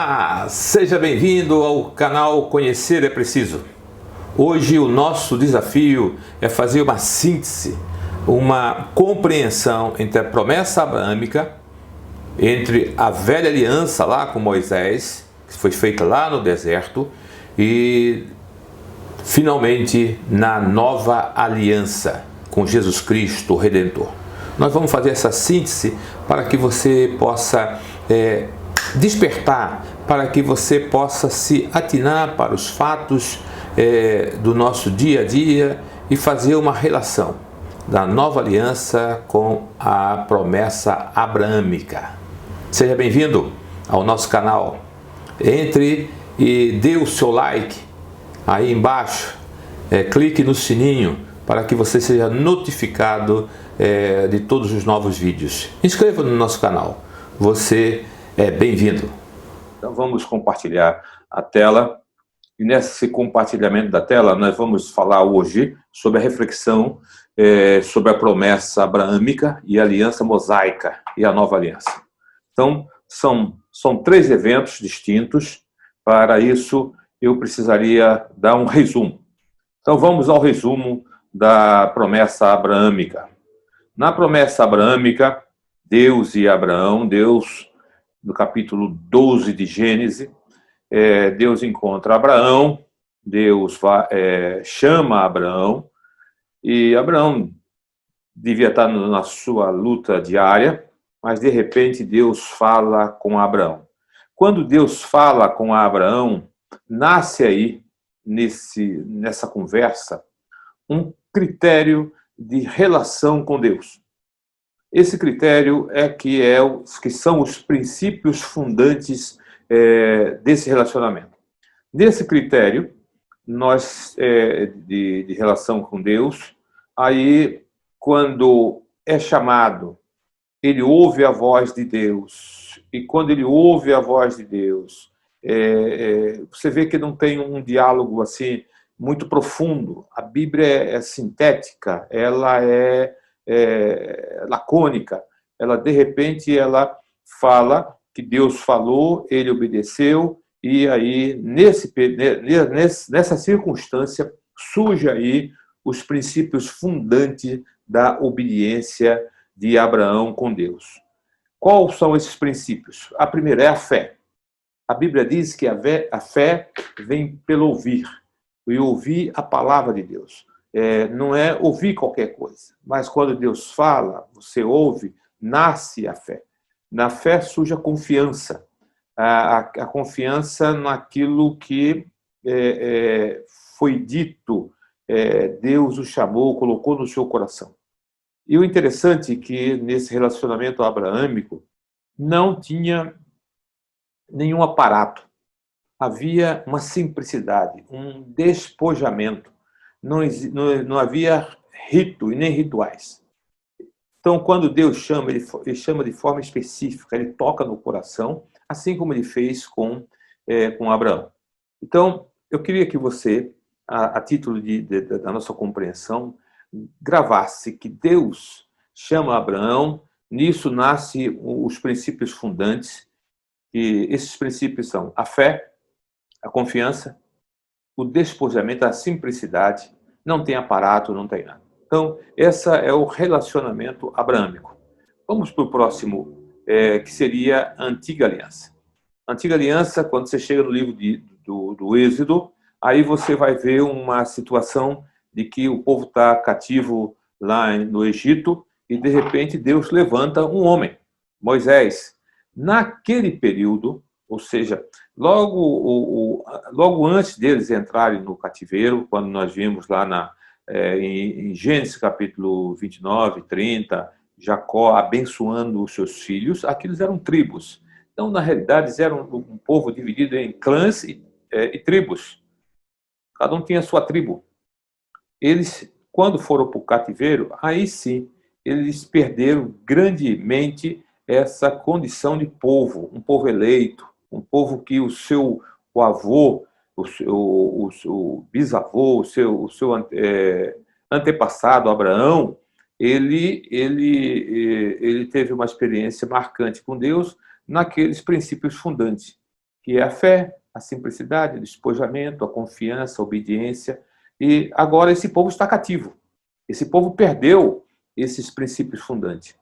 Olá, seja bem-vindo ao canal Conhecer é Preciso. Hoje o nosso desafio é fazer uma síntese, uma compreensão entre a promessa abraâmica, entre a velha aliança lá com Moisés, que foi feita lá no deserto, e finalmente na nova aliança com Jesus Cristo, o Redentor. Nós vamos fazer essa síntese para que você possa despertar, para que você possa se atinar para os fatos do nosso dia a dia e fazer uma relação da nova aliança com a promessa abraâmica. Seja bem-vindo ao nosso canal. Entre e dê o seu like aí embaixo, clique no sininho para que você seja notificado de todos os novos vídeos. Inscreva no nosso canal. Você é bem-vindo. Então vamos compartilhar a tela, e nesse compartilhamento da tela nós vamos falar hoje sobre a reflexão sobre a promessa abraâmica e a aliança mosaica e a nova aliança. Então são três eventos distintos. Para isso eu precisaria dar um resumo. Então vamos ao resumo da promessa abraâmica. Na promessa abraâmica, Deus e Abraão, Deus, no capítulo 12 de Gênesis, Deus encontra Abraão, Deus chama Abraão, e Abraão devia estar na sua luta diária, mas de repente Deus fala com Abraão. Quando Deus fala com Abraão, nasce aí, nessa conversa, um critério de relação com Deus. Esse critério que são os princípios fundantes desse relacionamento. Nesse critério, nós de relação com Deus, aí quando é chamado, ele ouve a voz de Deus, e quando ele ouve a voz de Deus, você vê que não tem um diálogo assim muito profundo. A Bíblia é sintética, ela é lacônica. Ela, de repente, ela fala que Deus falou, ele obedeceu, e aí, nessa circunstância, surge aí os princípios fundantes da obediência de Abraão com Deus. Quais são esses princípios? A primeira é a fé. A Bíblia diz que a fé vem pelo ouvir, e ouvir a palavra de Deus. Não é ouvir qualquer coisa, mas quando Deus fala, você ouve, nasce a fé. Na fé surge a confiança, a confiança naquilo que foi dito, Deus o chamou, colocou no seu coração. E o interessante é que nesse relacionamento abraâmico não tinha nenhum aparato, havia uma simplicidade, um despojamento. Não havia rito e nem rituais. Então, quando Deus chama, ele chama de forma específica, ele toca no coração, assim como ele fez com Abraão. Então, eu queria que você, a título da nossa compreensão, gravasse que Deus chama Abraão, nisso nascem os princípios fundantes, e esses princípios são a fé, a confiança, o despojamento, a simplicidade, não tem aparato, não tem nada. Então, esse é o relacionamento abraâmico. Vamos para o próximo, que seria a Antiga Aliança. A Antiga Aliança, quando você chega no livro do Êxodo, aí você vai ver uma situação de que o povo está cativo lá no Egito e, de repente, Deus levanta um homem, Moisés. Naquele período, ou seja, logo antes deles entrarem no cativeiro, quando nós vimos lá em Gênesis capítulo 29, 30, Jacó abençoando os seus filhos, aqueles eram tribos. Então, na realidade, eles eram um povo dividido em clãs e tribos. Cada um tinha a sua tribo. Eles, quando foram para o cativeiro, aí sim, eles perderam grandemente essa condição de povo, um povo eleito, um povo que o avô, o bisavô, o seu antepassado, Abraão, ele teve uma experiência marcante com Deus naqueles princípios fundantes. que é a fé, a simplicidade, o despojamento, a confiança, a obediência. E agora esse povo está cativo. Esse povo perdeu esses princípios fundantes.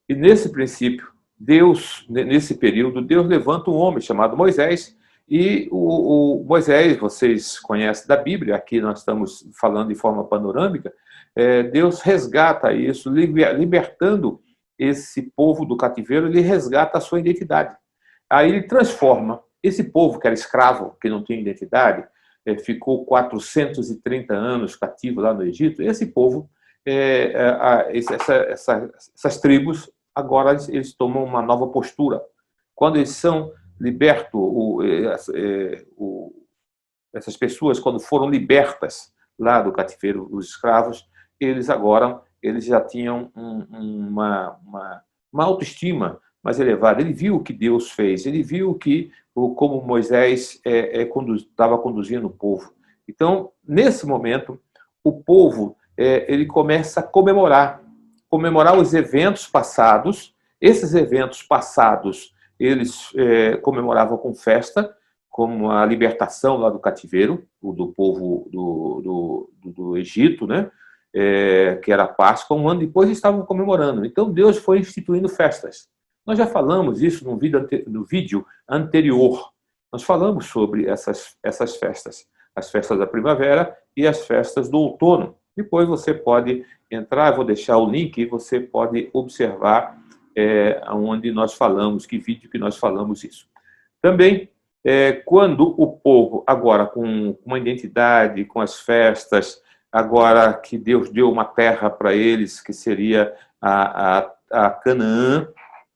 E nesse princípio, Deus, nesse período, Deus levanta um homem chamado Moisés. E o Moisés, vocês conhecem da Bíblia, aqui nós estamos falando de forma panorâmica, Deus resgata isso, libertando esse povo do cativeiro, ele resgata a sua identidade. Aí ele transforma esse povo que era escravo, que não tinha identidade, ficou 430 anos cativo lá no Egito. Esse povo, essas tribos, agora eles tomam uma nova postura. Quando eles são libertos, essas pessoas, quando foram libertas lá do cativeiro, os escravos, eles já tinham uma autoestima mais elevada. Ele viu o que Deus fez, ele viu como Moisés estava conduzindo o povo. Então, nesse momento, o povo ele começa a comemorar os eventos passados. Esses eventos passados, eles comemoravam com festa, como a libertação lá do cativeiro, do povo do Egito, né? Que era a Páscoa. Um ano depois eles estavam comemorando. Então Deus foi instituindo festas. Nós já falamos isso no vídeo anterior. Nós falamos sobre essas festas. As festas da primavera e as festas do outono. Depois você pode entrar, eu vou deixar o link, e você pode observar onde nós falamos, que vídeo que nós falamos isso. Também, quando o povo, agora com uma identidade, com as festas, agora que Deus deu uma terra para eles, que seria a Canaã,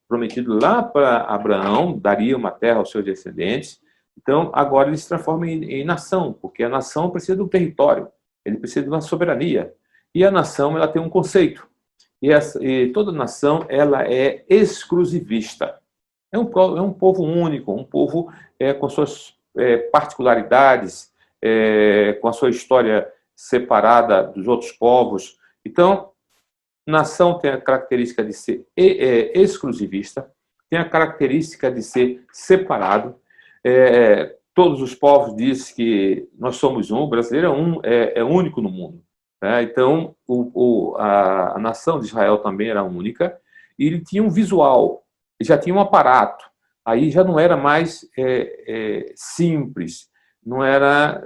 prometido lá para Abraão, daria uma terra aos seus descendentes. Então, agora ele se transforma em nação, porque a nação precisa de um território, ele precisa de uma soberania. E a nação, ela tem um conceito. E toda nação, ela é exclusivista. É um povo único, um povo com suas particularidades, com a sua história separada dos outros povos. Então, nação tem a característica de ser exclusivista, tem a característica de ser separado. Todos os povos dizem que nós somos um, o brasileiro é único no mundo. Então, a nação de Israel também era única, e ele tinha um visual, ele já tinha um aparato, aí já não era mais simples, não era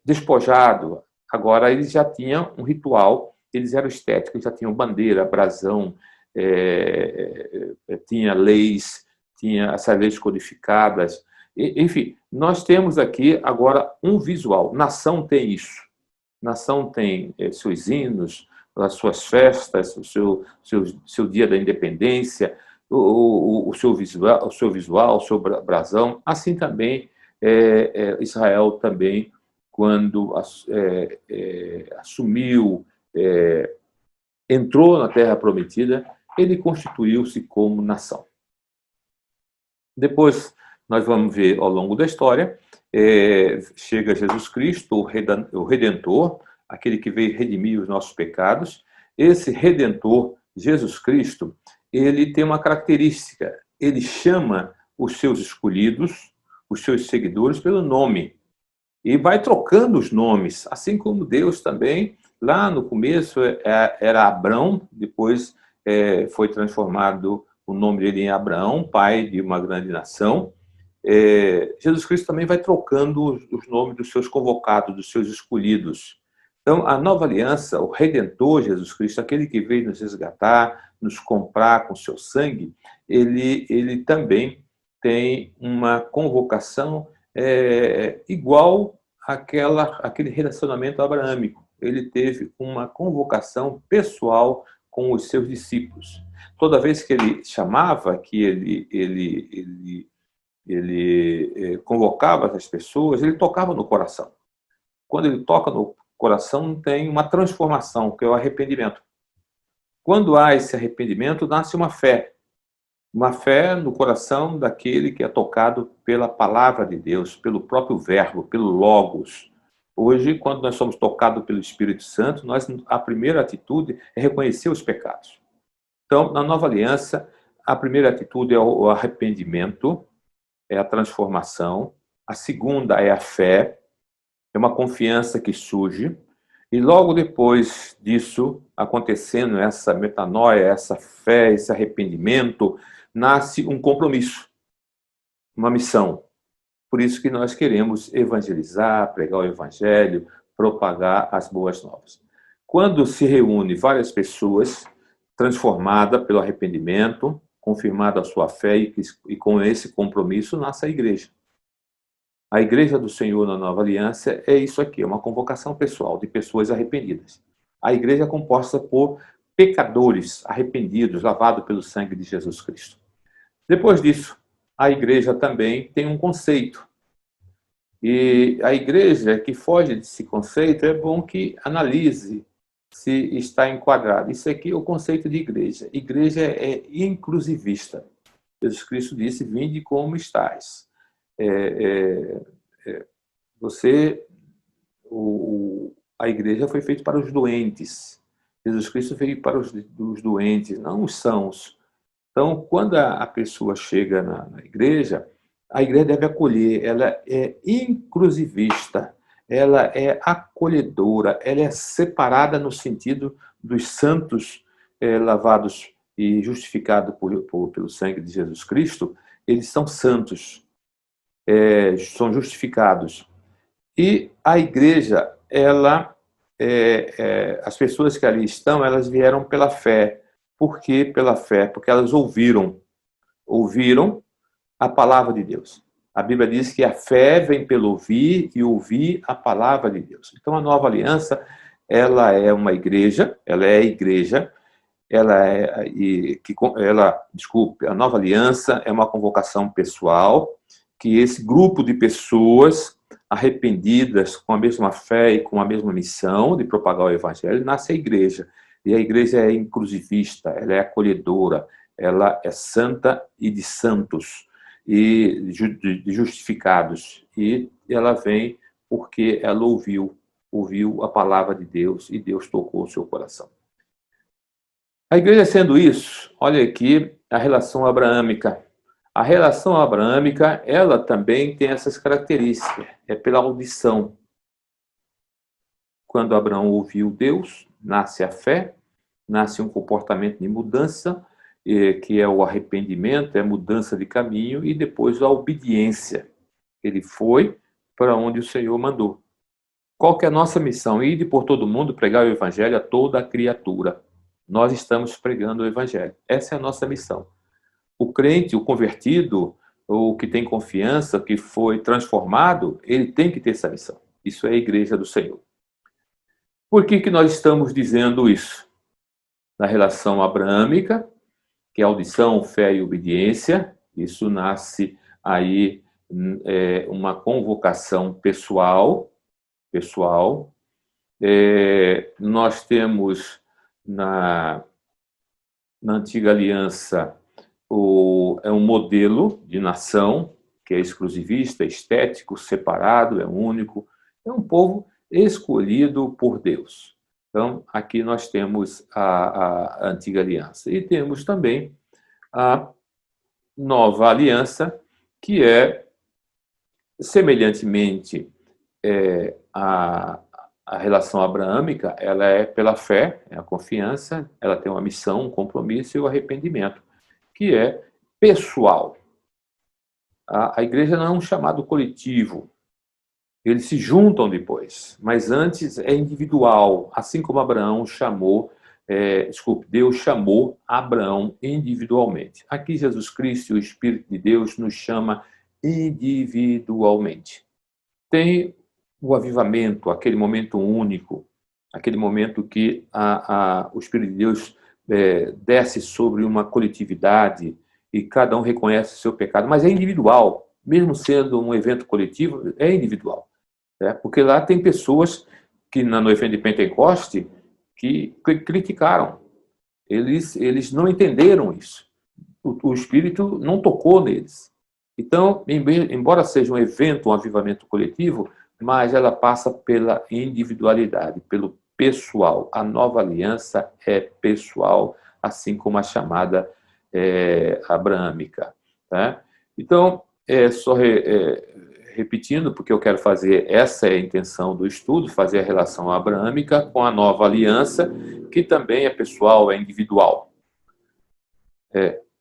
despojado, agora eles já tinham um ritual, eles eram estéticos, já tinham bandeira, brasão, tinha leis, tinha essas leis codificadas, enfim, nós temos aqui agora um visual, nação tem isso. Nação tem seus hinos, as suas festas, o seu dia da independência, o seu visual, o seu brasão. Assim também Israel também, quando assumiu, entrou na Terra Prometida, ele constituiu-se como nação. Depois nós vamos ver ao longo da história, chega Jesus Cristo, o Redentor, aquele que veio redimir os nossos pecados. Esse Redentor, Jesus Cristo, ele tem uma característica, ele chama os seus escolhidos, os seus seguidores pelo nome, e vai trocando os nomes, assim como Deus também, lá no começo era Abrão, depois foi transformado o nome dele em Abraão, pai de uma grande nação. Jesus Cristo também vai trocando os nomes dos seus convocados, dos seus escolhidos. Então, a nova aliança, o Redentor Jesus Cristo, aquele que veio nos resgatar, nos comprar com seu sangue, ele também tem uma convocação igual àquele relacionamento abraâmico. Ele teve uma convocação pessoal com os seus discípulos. Toda vez que ele chamava, que ele convocava as pessoas, ele tocava no coração. Quando ele toca no coração, tem uma transformação, que é o arrependimento. Quando há esse arrependimento, nasce uma fé no coração daquele que é tocado pela palavra de Deus, pelo próprio verbo, pelo Logos. Hoje, quando nós somos tocados pelo Espírito Santo, a primeira atitude é reconhecer os pecados. Então, na nova aliança, a primeira atitude é o arrependimento, é a transformação. A segunda é a fé, é uma confiança que surge. E logo depois disso, acontecendo essa metanoia, essa fé, esse arrependimento, nasce um compromisso, uma missão. Por isso que nós queremos evangelizar, pregar o evangelho, propagar as boas novas. Quando se reúne várias pessoas, transformada pelo arrependimento, confirmada a sua fé e com esse compromisso nasce a igreja. A igreja do Senhor na Nova Aliança é isso aqui, é uma convocação pessoal de pessoas arrependidas. A igreja é composta por pecadores arrependidos, lavados pelo sangue de Jesus Cristo. Depois disso, a igreja também tem um conceito. E a igreja que foge desse conceito, é bom que analise se está enquadrado. Isso aqui é o conceito de igreja. Igreja é inclusivista. Jesus Cristo disse, vinde como estáis. A igreja foi feita para os doentes. Jesus Cristo veio para os doentes, não os sãos. Então, quando a pessoa chega na igreja, a igreja deve acolher, ela é inclusivista, ela é acolhedora, ela é separada no sentido dos santos lavados e justificados pelo sangue de Jesus Cristo, eles são santos, são justificados. E a igreja, as pessoas que ali estão, elas vieram pela fé. Por que pela fé? Porque elas ouviram a palavra de Deus. A Bíblia diz que a fé vem pelo ouvir e ouvir a palavra de Deus. Então, a Nova Aliança, ela é uma igreja, a Nova Aliança é uma convocação pessoal, que esse grupo de pessoas arrependidas, com a mesma fé e com a mesma missão de propagar o Evangelho, nasce a igreja. E a igreja é inclusivista, ela é acolhedora, ela é santa e de santos, e de justificados. E ela vem porque ela ouviu a palavra de Deus e Deus tocou o seu coração. A igreja sendo isso, olha aqui a relação abraâmica. A relação abraâmica, ela também tem essas características, é pela audição. Quando Abraão ouviu Deus, nasce a fé, nasce um comportamento de mudança, que é o arrependimento, é a mudança de caminho, e depois a obediência. Ele foi para onde o Senhor mandou. Qual que é a nossa missão? Ir por todo mundo, pregar o evangelho a toda a criatura. Nós estamos pregando o evangelho. Essa é a nossa missão. O crente, o convertido, o que tem confiança, que foi transformado, ele tem que ter essa missão. Isso é a igreja do Senhor. Por que nós estamos dizendo isso? Na relação abraâmica, que é audição, fé e obediência, isso nasce aí uma convocação pessoal. Nós temos na antiga aliança um modelo de nação que é exclusivista, estético, separado, é único, é um povo escolhido por Deus. Então, aqui nós temos a antiga aliança. E temos também a nova aliança, que é, semelhantemente, a relação abraâmica, ela é pela fé, é a confiança, ela tem uma missão, um compromisso e o arrependimento, que é pessoal. A igreja não é um chamado coletivo. Eles se juntam depois, mas antes é individual, assim como Abraão Deus chamou Abraão individualmente. Aqui Jesus Cristo e o Espírito de Deus nos chama individualmente. Tem o avivamento, aquele momento único, aquele momento que o Espírito de Deus desce sobre uma coletividade e cada um reconhece o seu pecado, mas é individual, mesmo sendo um evento coletivo, é individual. Porque lá tem pessoas que no evento de Pentecoste que criticaram. Eles não entenderam isso. O Espírito não tocou neles. Então, embora seja um evento, um avivamento coletivo, mas ela passa pela individualidade, pelo pessoal. A nova aliança é pessoal, assim como a chamada abraâmica. Tá? Então, repetindo, porque eu quero fazer, essa é a intenção do estudo, fazer a relação abraâmica com a nova aliança, que também é pessoal, é individual.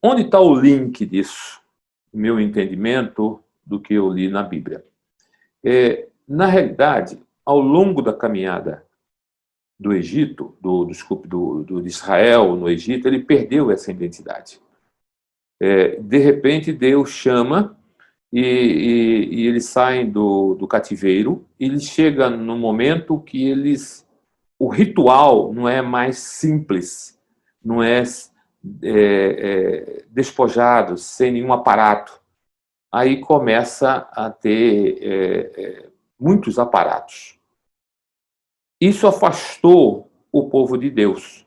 Onde está o link disso? Meu entendimento do que eu li na Bíblia. Na realidade, ao longo da caminhada do Egito, de Israel no Egito, ele perdeu essa identidade. De repente, Deus chama e eles saem do cativeiro, e eles chegam no momento que o ritual não é mais simples, não é, despojado, sem nenhum aparato. Aí começa a ter muitos aparatos. Isso afastou o povo de Deus.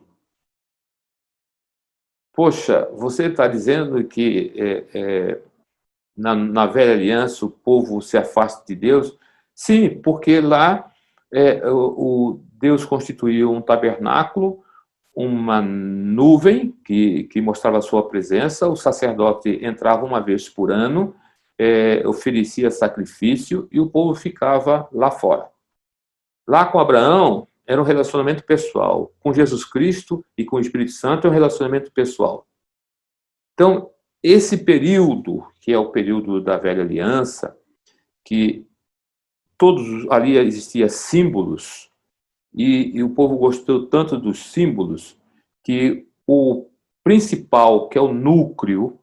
Poxa, você está dizendo que na velha aliança o povo se afasta de Deus? Sim, porque lá Deus constituiu um tabernáculo, uma nuvem que mostrava a sua presença, o sacerdote entrava uma vez por ano, oferecia sacrifício e o povo ficava lá fora. Lá com Abraão era um relacionamento pessoal, com Jesus Cristo e com o Espírito Santo é um relacionamento pessoal. Então, esse período, que é o período da velha aliança, que todos ali existiam símbolos, e o povo gostou tanto dos símbolos, que o principal, que é o núcleo,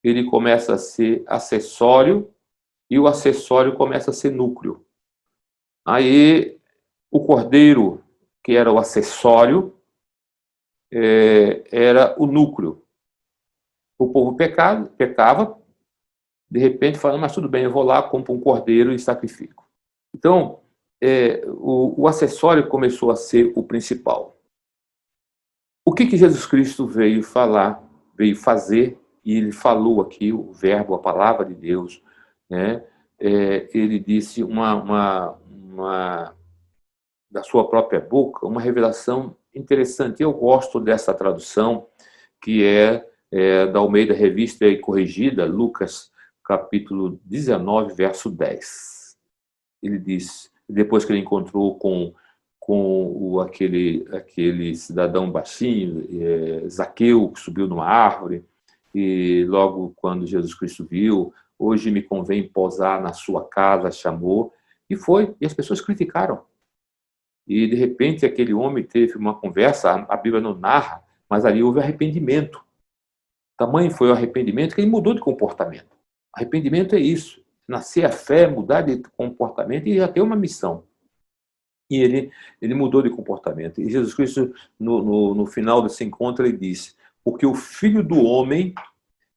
ele começa a ser acessório, e o acessório começa a ser núcleo. Aí, o cordeiro, que era o acessório, era o núcleo. O povo pecava, de repente falando, mas tudo bem, eu vou lá, compro um cordeiro e sacrifico. Então, o acessório começou a ser o principal. O que Jesus Cristo veio falar, veio fazer, e ele falou aqui, o verbo, a palavra de Deus, né? Ele disse da sua própria boca, uma revelação interessante. Eu gosto dessa tradução, que da Almeida Revista e Corrigida, Lucas, capítulo 19, verso 10. Ele diz, depois que ele encontrou com aquele cidadão baixinho, Zaqueu, que subiu numa árvore, e logo quando Jesus Cristo viu, hoje me convém posar na sua casa, chamou, e foi, e as pessoas criticaram. E, de repente, aquele homem teve uma conversa, a Bíblia não narra, mas ali houve arrependimento. Tamanho foi o arrependimento que ele mudou de comportamento. Arrependimento é isso. Nascer a fé, mudar de comportamento e já ter uma missão. E ele mudou de comportamento. E Jesus Cristo, no final desse encontro, ele disse, porque o Filho do Homem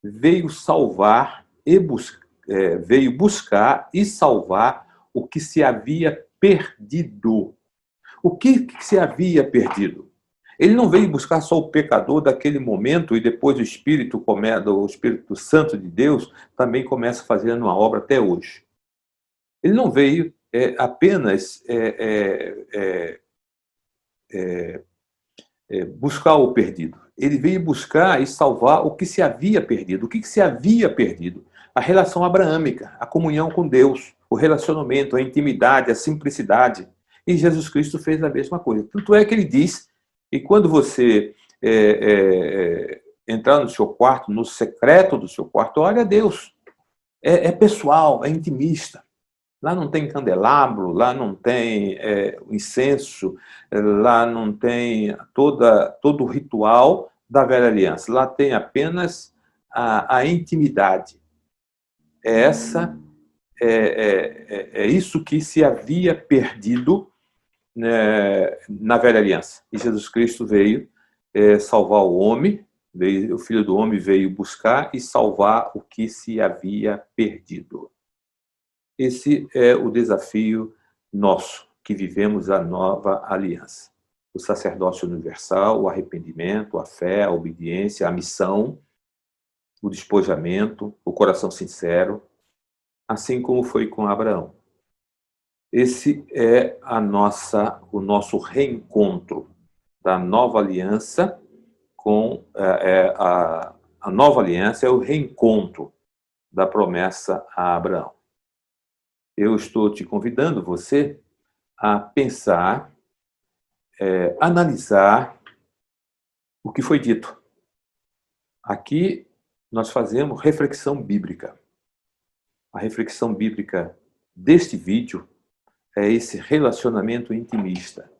veio salvar veio buscar e salvar o que se havia perdido. O que se havia perdido? Ele não veio buscar só o pecador daquele momento e depois o Espírito Santo de Deus também começa fazendo uma obra até hoje. Ele não veio apenas buscar o perdido. Ele veio buscar e salvar o que se havia perdido. O que se havia perdido? A relação abraâmica, a comunhão com Deus, o relacionamento, a intimidade, a simplicidade. E Jesus Cristo fez a mesma coisa. Tanto é que ele diz, e quando você entrar no seu quarto, no secreto do seu quarto, olha a Deus. É pessoal, é intimista. Lá não tem candelabro, lá não tem incenso, lá não tem todo o ritual da velha aliança. Lá tem apenas a intimidade. É isso que se havia perdido na velha aliança. E Jesus Cristo veio salvar o homem, o Filho do Homem veio buscar e salvar o que se havia perdido. Esse é o desafio nosso, que vivemos a nova aliança. O sacerdócio universal, o arrependimento, a fé, a obediência, a missão, o despojamento, o coração sincero, assim como foi com Abraão. Esse é o nosso reencontro da nova aliança com a nova aliança, é o reencontro da promessa a Abraão. Eu estou te convidando, você, a pensar, analisar o que foi dito. Aqui nós fazemos reflexão bíblica. A reflexão bíblica deste vídeo é esse relacionamento intimista.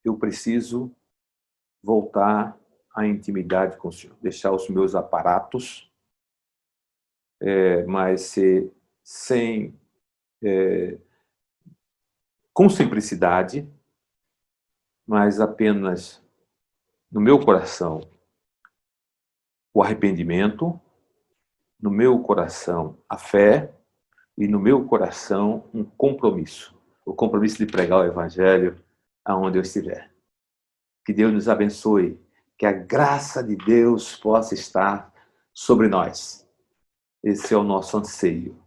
Eu preciso voltar à intimidade com o Senhor, deixar os meus aparatos, mas com simplicidade, mas apenas no meu coração o arrependimento, no meu coração a fé e no meu coração um compromisso. O compromisso de pregar o Evangelho aonde eu estiver. Que Deus nos abençoe, que a graça de Deus possa estar sobre nós. Esse é o nosso anseio.